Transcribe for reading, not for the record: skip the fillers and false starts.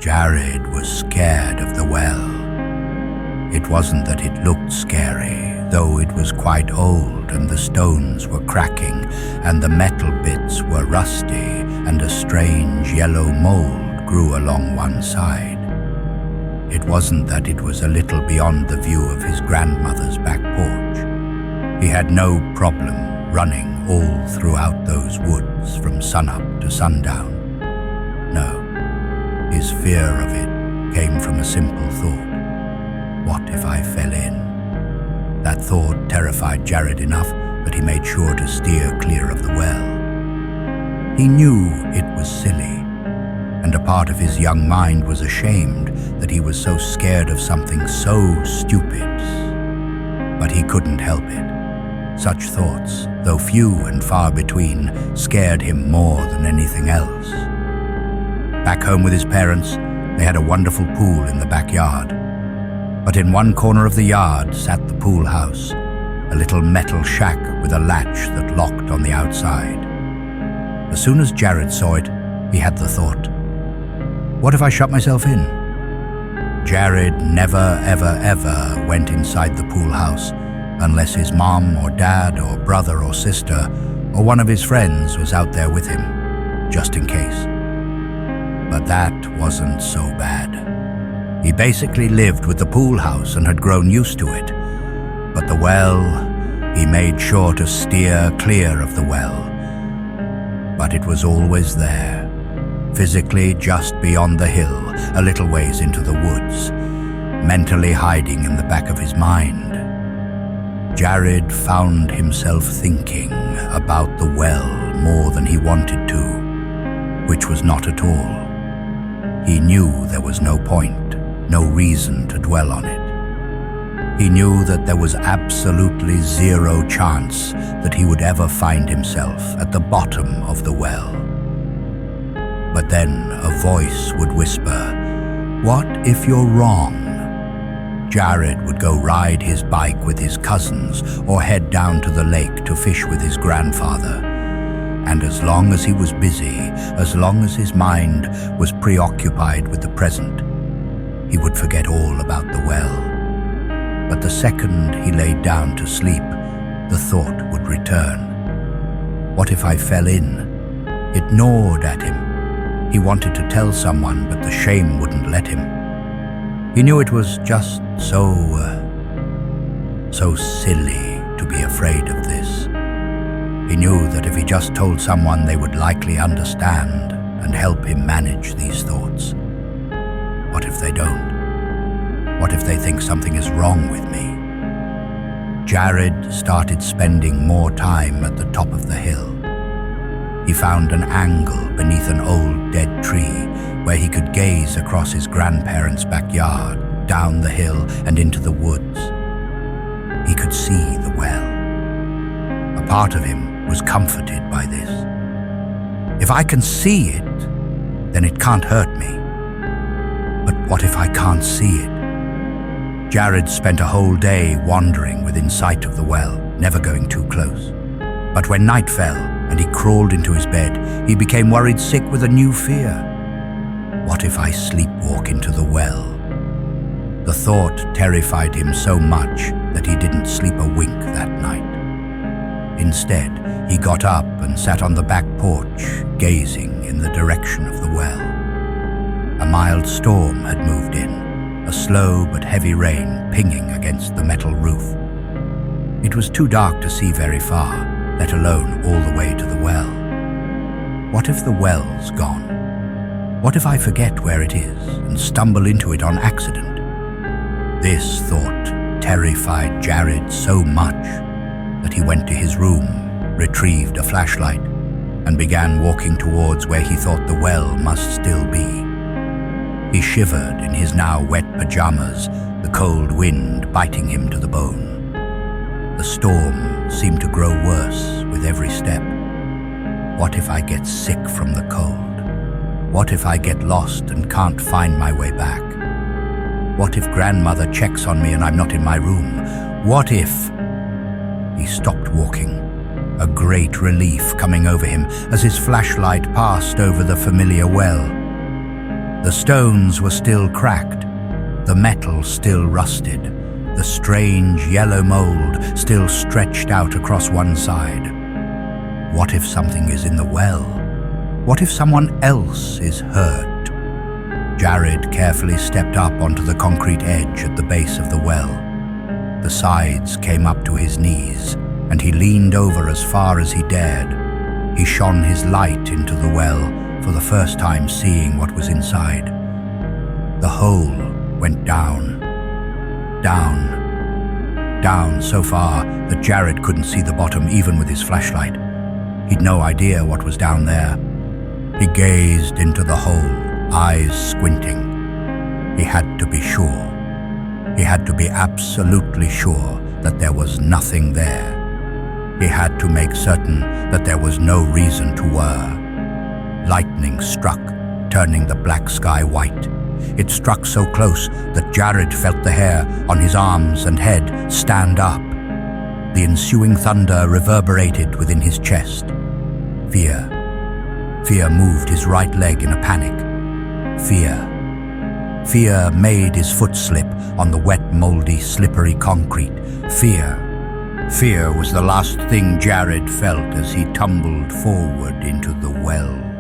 Jared was scared of the well. It wasn't that it looked scary, though it was quite old and the stones were cracking and the metal bits were rusty and a strange yellow mold grew along one side. It wasn't that it was a little beyond the view of his grandmother's back porch. He had no problem running all throughout those woods from sunup to sundown. No, his fear of it came from a simple thought. What if I fell in? That thought terrified Jared enough that he made sure to steer clear of the well. He knew it was silly, and a part of his young mind was ashamed that he was so scared of something so stupid. But he couldn't help it. Such thoughts, though few and far between, scared him more than anything else. Back home with his parents, they had a wonderful pool in the backyard. But in one corner of the yard sat the pool house, a little metal shack with a latch that locked on the outside. As soon as Jared saw it, he had the thought, what if I shut myself in? Jared never, ever, ever went inside the pool house unless his mom or dad or brother or sister or one of his friends was out there with him, just in case. But that wasn't so bad. He basically lived with the pool house and had grown used to it. But the well, he made sure to steer clear of the well. But it was always there, physically just beyond the hill, a little ways into the woods, mentally hiding in the back of his mind. Jared found himself thinking about the well more than he wanted to, which was not at all. He knew there was no point, no reason to dwell on it. He knew that there was absolutely zero chance that he would ever find himself at the bottom of the well. But then a voice would whisper, "What if you're wrong?" Jared would go ride his bike with his cousins or head down to the lake to fish with his grandfather. And as long as he was busy, as long as his mind was preoccupied with the present, he would forget all about the well. But the second he laid down to sleep, the thought would return. What if I fell in? It gnawed at him. He wanted to tell someone, but the shame wouldn't let him. He knew it was just so silly to be afraid of this. He knew that if he just told someone, they would likely understand and help him manage these thoughts. What if they don't? What if they think something is wrong with me? Jared started spending more time at the top of the hill. He found an angle beneath an old dead tree where he could gaze across his grandparents' backyard, down the hill and into the woods. He could see the well. A part of him was comforted by this. If I can see it, then it can't hurt me. But what if I can't see it? Jared spent a whole day wandering within sight of the well, never going too close. But when night fell and he crawled into his bed, he became worried sick with a new fear. What if I sleepwalk into the well? The thought terrified him so much that he didn't sleep a wink that night. Instead, he got up and sat on the back porch, gazing in the direction of the well. A mild storm had moved in, a slow but heavy rain pinging against the metal roof. It was too dark to see very far, let alone all the way to the well. What if the well's gone? What if I forget where it is and stumble into it on accident? This thought terrified Jared so much that he went to his room, retrieved a flashlight, and began walking towards where he thought the well must still be. He shivered in his now wet pajamas, the cold wind biting him to the bone. The storm seemed to grow worse with every step. What if I get sick from the cold? What if I get lost and can't find my way back? What if grandmother checks on me and I'm not in my room? What if... He stopped walking, a great relief coming over him as his flashlight passed over the familiar well. The stones were still cracked, the metal still rusted, the strange yellow mold still stretched out across one side. What if something is in the well? What if someone else is hurt? Jared carefully stepped up onto the concrete edge at the base of the well. The sides came up to his knees, and he leaned over as far as he dared. He shone his light into the well, for the first time seeing what was inside. The hole went down, down, down so far that Jared couldn't see the bottom even with his flashlight. He'd no idea what was down there. He gazed into the hole, eyes squinting. He had to be sure. He had to be absolutely sure that there was nothing there. He had to make certain that there was no reason to worry. Lightning struck, turning the black sky white. It struck so close that Jared felt the hair on his arms and head stand up. The ensuing thunder reverberated within his chest. Fear. Fear moved his right leg in a panic. Fear. Fear made his foot slip on the wet, moldy, slippery concrete. Fear. Fear was the last thing Jared felt as he tumbled forward into the well.